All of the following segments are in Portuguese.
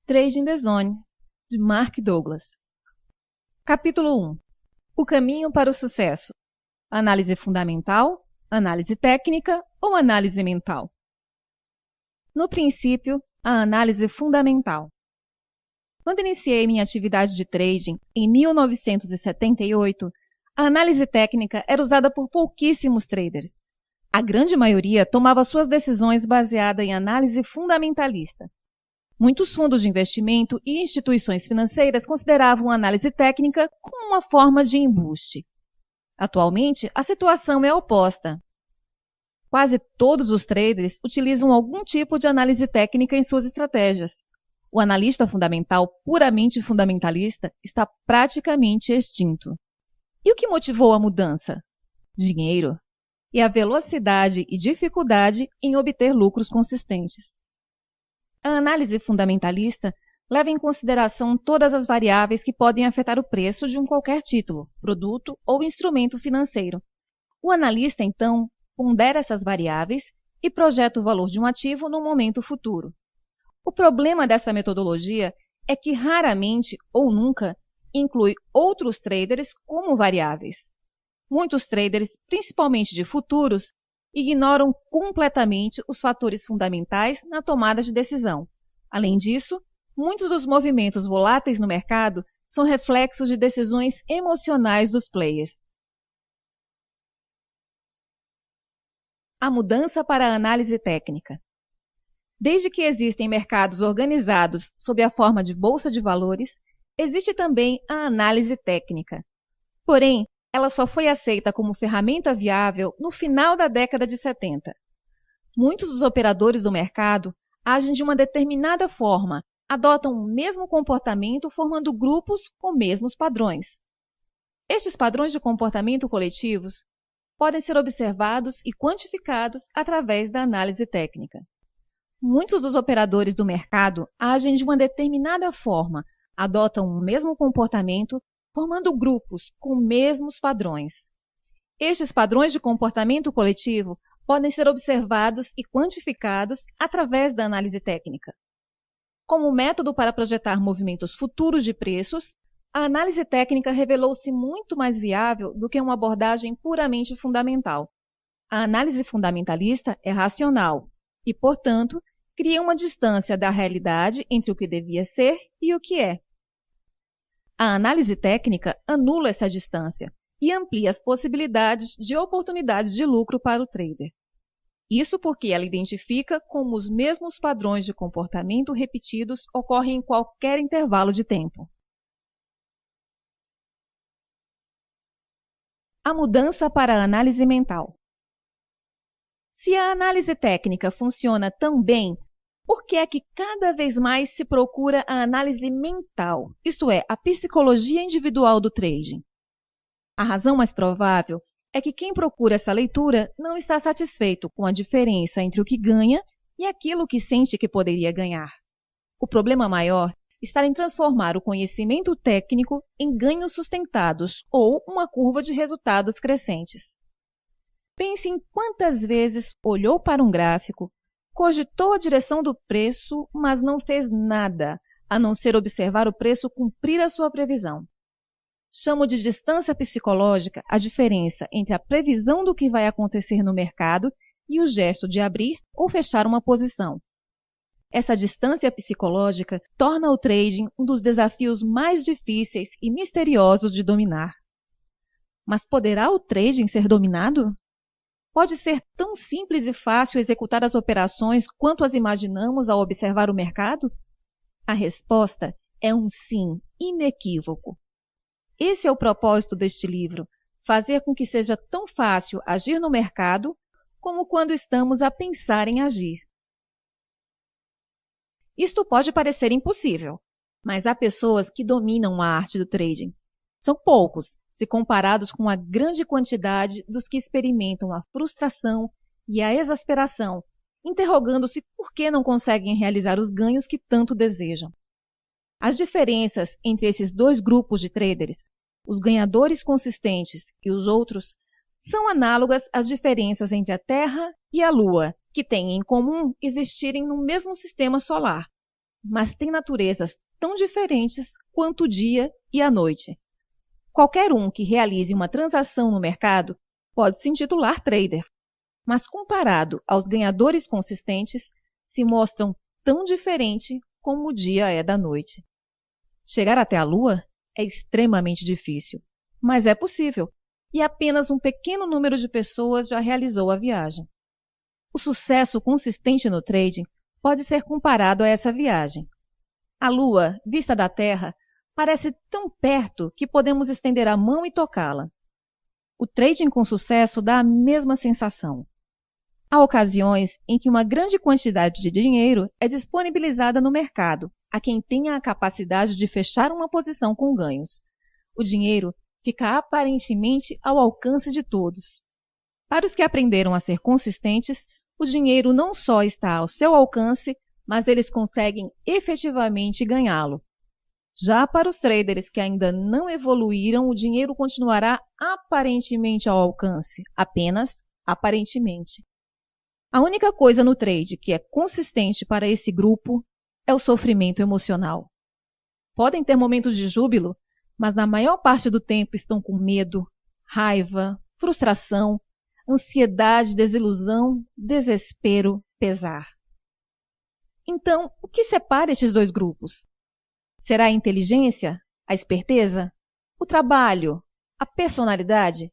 Trading the Zone, de Mark Douglas. Capítulo 1. O caminho para o sucesso. Análise fundamental, análise técnica ou análise mental? No princípio, a análise fundamental. Quando iniciei minha atividade de trading, em 1978, a análise técnica era usada por pouquíssimos traders. A grande maioria tomava suas decisões baseada em análise fundamentalista. Muitos fundos de investimento e instituições financeiras consideravam a análise técnica como uma forma de embuste. Atualmente, a situação é oposta. Quase todos os traders utilizam algum tipo de análise técnica em suas estratégias. O analista fundamental puramente fundamentalista está praticamente extinto. E o que motivou a mudança? Dinheiro e a velocidade e dificuldade em obter lucros consistentes. A análise fundamentalista leva em consideração todas as variáveis que podem afetar o preço de qualquer título, produto ou instrumento financeiro. O analista, então, pondera essas variáveis e projeta o valor de um ativo no momento futuro. O problema dessa metodologia é que raramente ou nunca inclui outros traders como variáveis. Muitos traders, principalmente de futuros, ignoram completamente os fatores fundamentais na tomada de decisão. Além disso, muitos dos movimentos voláteis no mercado são reflexos de decisões emocionais dos players. A mudança para a análise técnica. Desde que existem mercados organizados sob a forma de bolsa de valores, existe também a análise técnica. Porém, ela só foi aceita como ferramenta viável no final da década de 70. Muitos dos operadores do mercado agem de uma determinada forma, adotam o mesmo comportamento formando grupos com mesmos padrões. Estes padrões de comportamento coletivos podem ser observados e quantificados através da análise técnica. Muitos dos operadores do mercado agem de uma determinada forma, adotam o mesmo comportamento formando grupos com mesmos padrões. Estes padrões de comportamento coletivo podem ser observados e quantificados através da análise técnica. Como método para projetar movimentos futuros de preços, a análise técnica revelou-se muito mais viável do que uma abordagem puramente fundamental. A análise fundamentalista é racional e, portanto, cria uma distância da realidade entre o que devia ser e o que é. A análise técnica anula essa distância e amplia as possibilidades de oportunidades de lucro para o trader. Isso porque ela identifica como os mesmos padrões de comportamento repetidos ocorrem em qualquer intervalo de tempo. A mudança para a análise mental. Se a análise técnica funciona tão bem, por que é que cada vez mais se procura a análise mental, isto é, a psicologia individual do trading? A razão mais provável é que quem procura essa leitura não está satisfeito com a diferença entre o que ganha e aquilo que sente que poderia ganhar. O problema maior está em transformar o conhecimento técnico em ganhos sustentados ou uma curva de resultados crescentes. Pense em quantas vezes olhou para um gráfico, cogitou a direção do preço, mas não fez nada, a não ser observar o preço cumprir a sua previsão. Chamo de distância psicológica a diferença entre a previsão do que vai acontecer no mercado e o gesto de abrir ou fechar uma posição. Essa distância psicológica torna o trading um dos desafios mais difíceis e misteriosos de dominar. Mas poderá o trading ser dominado? Pode ser tão simples e fácil executar as operações quanto as imaginamos ao observar o mercado? A resposta é um sim inequívoco. Esse é o propósito deste livro, fazer com que seja tão fácil agir no mercado como quando estamos a pensar em agir. Isto pode parecer impossível, mas há pessoas que dominam a arte do trading. São poucos, se comparados com a grande quantidade dos que experimentam a frustração e a exasperação, interrogando-se por que não conseguem realizar os ganhos que tanto desejam. As diferenças entre esses dois grupos de traders, os ganhadores consistentes e os outros, são análogas às diferenças entre a Terra e a Lua, que têm em comum existirem no mesmo sistema solar. mas têm naturezas tão diferentes quanto o dia e a noite. Qualquer um que realize uma transação no mercado pode se intitular trader, mas comparado aos ganhadores consistentes, se mostram tão diferentes como o dia é da noite. Chegar até a Lua é extremamente difícil, mas é possível, e apenas um pequeno número de pessoas já realizou a viagem. O sucesso consistente no trading pode ser comparado a essa viagem. A Lua, vista da Terra, parece tão perto que podemos estender a mão e tocá-la. O trading com sucesso dá a mesma sensação. Há ocasiões em que uma grande quantidade de dinheiro é disponibilizada no mercado a quem tenha a capacidade de fechar uma posição com ganhos. O dinheiro fica aparentemente ao alcance de todos. Para os que aprenderam a ser consistentes, o dinheiro não só está ao seu alcance, mas eles conseguem efetivamente ganhá-lo. Já para os traders que ainda não evoluíram, o dinheiro continuará aparentemente ao alcance, apenas aparentemente. A única coisa no trade que é consistente para esse grupo é o sofrimento emocional. Podem ter momentos de júbilo, mas na maior parte do tempo estão com medo, raiva, frustração, ansiedade, desilusão, desespero, pesar. Então, o que separa estes dois grupos? Será a inteligência, a esperteza, o trabalho, a personalidade?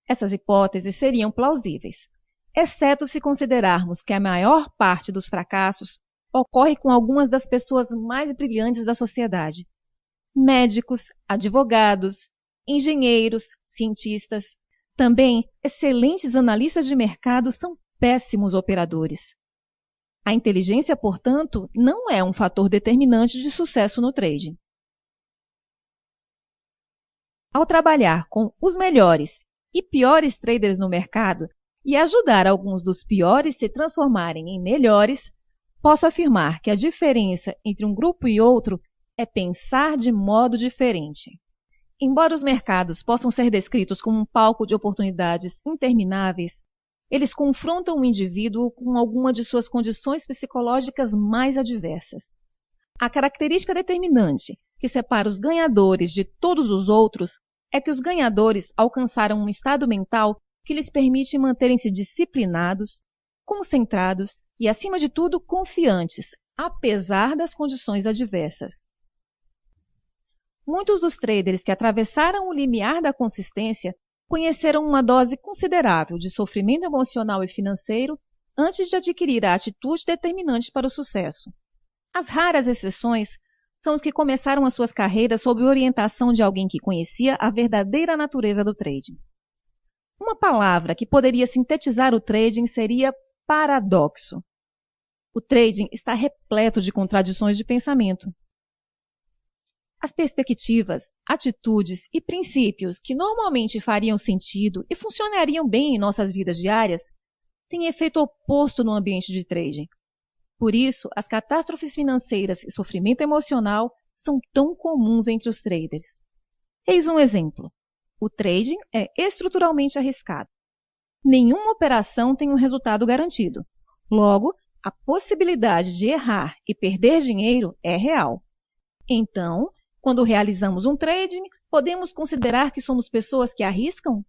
Essas hipóteses seriam plausíveis, exceto se considerarmos que a maior parte dos fracassos ocorre com algumas das pessoas mais brilhantes da sociedade. Médicos, advogados, engenheiros, cientistas. Também, excelentes analistas de mercado são péssimos operadores. A inteligência, portanto, não é um fator determinante de sucesso no trading. Ao trabalhar com os melhores e piores traders no mercado e ajudar alguns dos piores se transformarem em melhores, posso afirmar que a diferença entre um grupo e outro é pensar de modo diferente. Embora os mercados possam ser descritos como um palco de oportunidades intermináveis, eles confrontam o indivíduo com alguma de suas condições psicológicas mais adversas. A característica determinante que separa os ganhadores de todos os outros é que os ganhadores alcançaram um estado mental que lhes permite manterem-se disciplinados, concentrados e, acima de tudo, confiantes, apesar das condições adversas. Muitos dos traders que atravessaram o limiar da consistência conheceram uma dose considerável de sofrimento emocional e financeiro antes de adquirir a atitude determinante para o sucesso. As raras exceções são os que começaram as suas carreiras sob orientação de alguém que conhecia a verdadeira natureza do trading. Uma palavra que poderia sintetizar o trading seria paradoxo. O trading está repleto de contradições de pensamento. As perspectivas, atitudes e princípios que normalmente fariam sentido e funcionariam bem em nossas vidas diárias têm efeito oposto no ambiente de trading. Por isso, as catástrofes financeiras e sofrimento emocional são tão comuns entre os traders. Eis um exemplo. O trading é estruturalmente arriscado. Nenhuma operação tem um resultado garantido. Logo, a possibilidade de errar e perder dinheiro é real. Então, quando realizamos um trading, podemos considerar que somos pessoas que arriscam?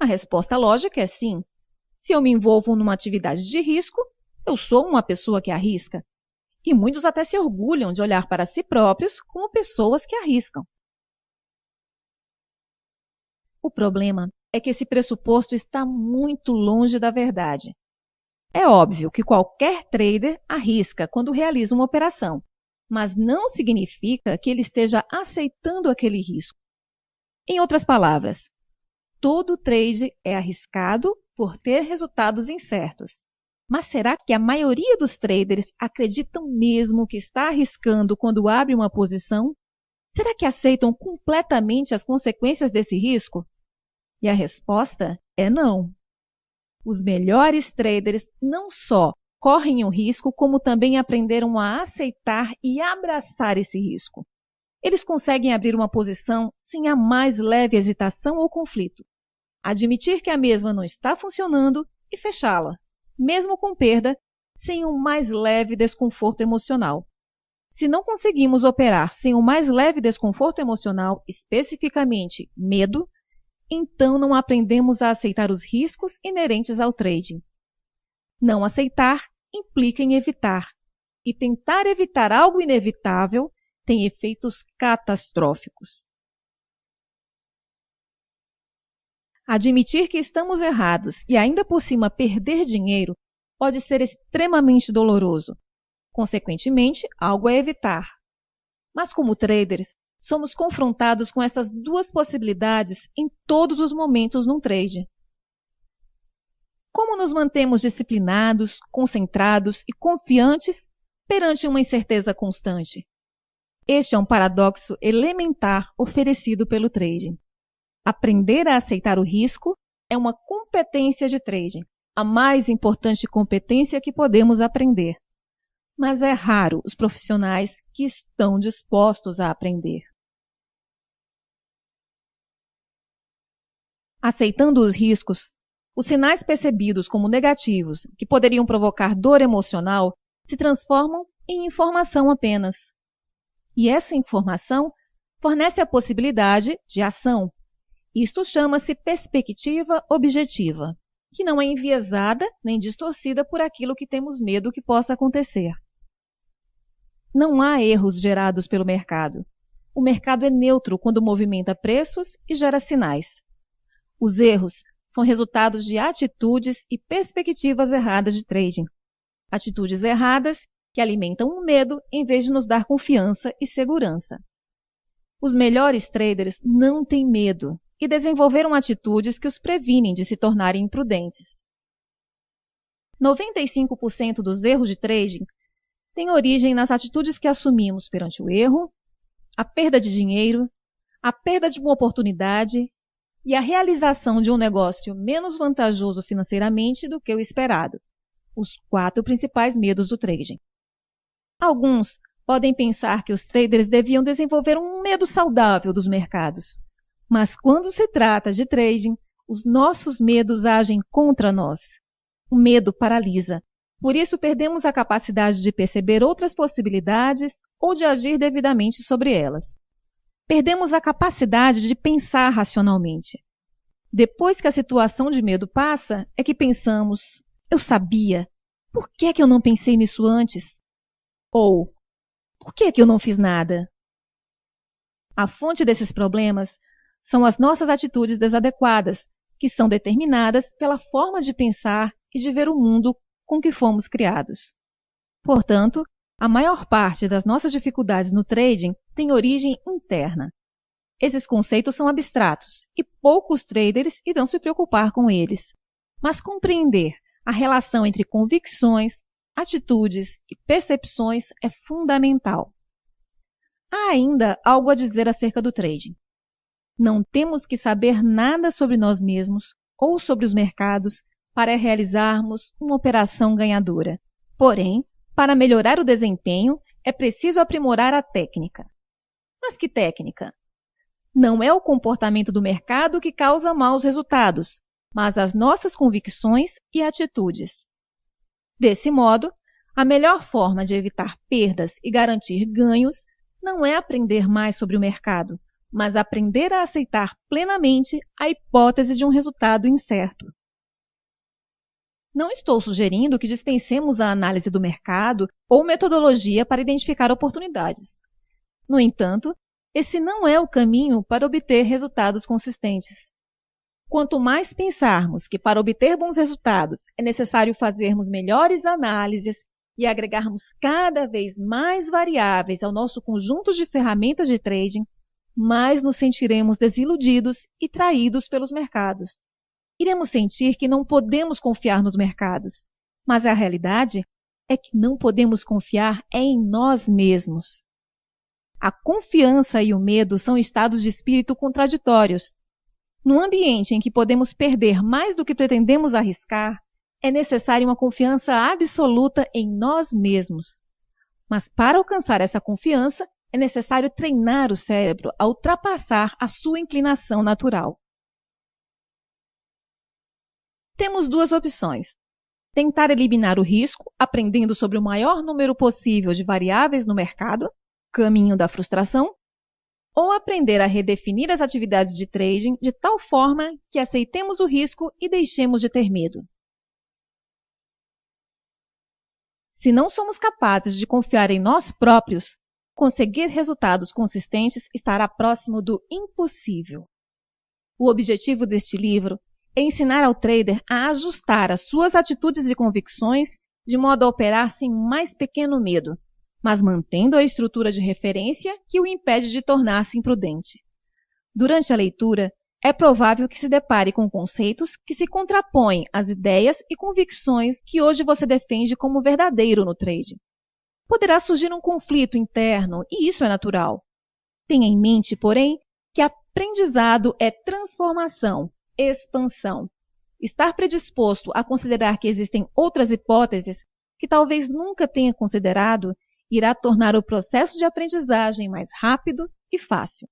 A resposta lógica é sim. Se eu me envolvo numa atividade de risco, eu sou uma pessoa que arrisca. E muitos até se orgulham de olhar para si próprios como pessoas que arriscam. O problema é que esse pressuposto está muito longe da verdade. É óbvio que qualquer trader arrisca quando realiza uma operação, mas não significa que ele esteja aceitando aquele risco. Em outras palavras, todo trade é arriscado por ter resultados incertos. Mas será que a maioria dos traders acreditam mesmo que está arriscando quando abre uma posição? Será que aceitam completamente as consequências desse risco? E a resposta é não. Os melhores traders não só correm o risco, como também aprenderam a aceitar e abraçar esse risco. Eles conseguem abrir uma posição sem a mais leve hesitação ou conflito, admitir que a mesma não está funcionando e fechá-la, mesmo com perda, sem um mais leve desconforto emocional. Se não conseguimos operar sem um mais leve desconforto emocional, especificamente medo, então não aprendemos a aceitar os riscos inerentes ao trading. Não aceitar implica em evitar, e tentar evitar algo inevitável tem efeitos catastróficos. Admitir que estamos errados e ainda por cima perder dinheiro pode ser extremamente doloroso. Consequentemente, algo a evitar. Mas como traders, somos confrontados com essas duas possibilidades em todos os momentos num trade. Como nos mantemos disciplinados, concentrados e confiantes perante uma incerteza constante? Este é um paradoxo elementar oferecido pelo trading. Aprender a aceitar o risco é uma competência de trading, a mais importante competência que podemos aprender. Mas é raro os profissionais que estão dispostos a aprender. Aceitando os riscos, os sinais percebidos como negativos, que poderiam provocar dor emocional, se transformam em informação apenas. E essa informação fornece a possibilidade de ação. Isto chama-se perspectiva objetiva, que não é enviesada nem distorcida por aquilo que temos medo que possa acontecer. Não há erros gerados pelo mercado. O mercado é neutro quando movimenta preços e gera sinais. Os erros são resultados de atitudes e perspectivas erradas de trading. Atitudes erradas que alimentam o medo em vez de nos dar confiança e segurança. Os melhores traders não têm medo e desenvolveram atitudes que os previnem de se tornarem imprudentes. 95% dos erros de trading têm origem nas atitudes que assumimos perante o erro, a perda de dinheiro, a perda de uma oportunidade e a realização de um negócio menos vantajoso financeiramente do que o esperado. Os 4 principais medos do trading. Alguns podem pensar que os traders deviam desenvolver um medo saudável dos mercados. Mas quando se trata de trading, os nossos medos agem contra nós. O medo paralisa. Por isso, perdemos a capacidade de perceber outras possibilidades ou de agir devidamente sobre elas. Perdemos a capacidade de pensar racionalmente. Depois que a situação de medo passa, é que pensamos, eu sabia, por que é que eu não pensei nisso antes? Ou, por que é que eu não fiz nada? A fonte desses problemas são as nossas atitudes desadequadas, que são determinadas pela forma de pensar e de ver o mundo com que fomos criados. Portanto, a maior parte das nossas dificuldades no trading tem origem interna. Esses conceitos são abstratos e poucos traders irão se preocupar com eles. Mas compreender a relação entre convicções, atitudes e percepções é fundamental. Há ainda algo a dizer acerca do trading. Não temos que saber nada sobre nós mesmos ou sobre os mercados para realizarmos uma operação ganhadora. Porém, para melhorar o desempenho, é preciso aprimorar a técnica. Mas que técnica? Não é o comportamento do mercado que causa maus resultados, mas as nossas convicções e atitudes. Desse modo, a melhor forma de evitar perdas e garantir ganhos não é aprender mais sobre o mercado, mas aprender a aceitar plenamente a hipótese de um resultado incerto. Não estou sugerindo que dispensemos a análise do mercado ou metodologia para identificar oportunidades. No entanto, esse não é o caminho para obter resultados consistentes. Quanto mais pensarmos que para obter bons resultados é necessário fazermos melhores análises e agregarmos cada vez mais variáveis ao nosso conjunto de ferramentas de trading, mais nos sentiremos desiludidos e traídos pelos mercados. Iremos sentir que não podemos confiar nos mercados, mas a realidade é que não podemos confiar em nós mesmos. A confiança e o medo são estados de espírito contraditórios. Num ambiente em que podemos perder mais do que pretendemos arriscar, é necessária uma confiança absoluta em nós mesmos. Mas para alcançar essa confiança, é necessário treinar o cérebro a ultrapassar a sua inclinação natural. Temos 2 opções. Tentar eliminar o risco, aprendendo sobre o maior número possível de variáveis no mercado, caminho da frustração, ou aprender a redefinir as atividades de trading de tal forma que aceitemos o risco e deixemos de ter medo. Se não somos capazes de confiar em nós próprios, conseguir resultados consistentes estará próximo do impossível. O objetivo deste livro é ensinar ao trader a ajustar as suas atitudes e convicções de modo a operar sem mais pequeno medo, mas mantendo a estrutura de referência que o impede de tornar-se imprudente. Durante a leitura, é provável que se depare com conceitos que se contrapõem às ideias e convicções que hoje você defende como verdadeiro no trade. Poderá surgir um conflito interno, e isso é natural. Tenha em mente, porém, que aprendizado é transformação, expansão. Estar predisposto a considerar que existem outras hipóteses que talvez nunca tenha considerado irá tornar o processo de aprendizagem mais rápido e fácil.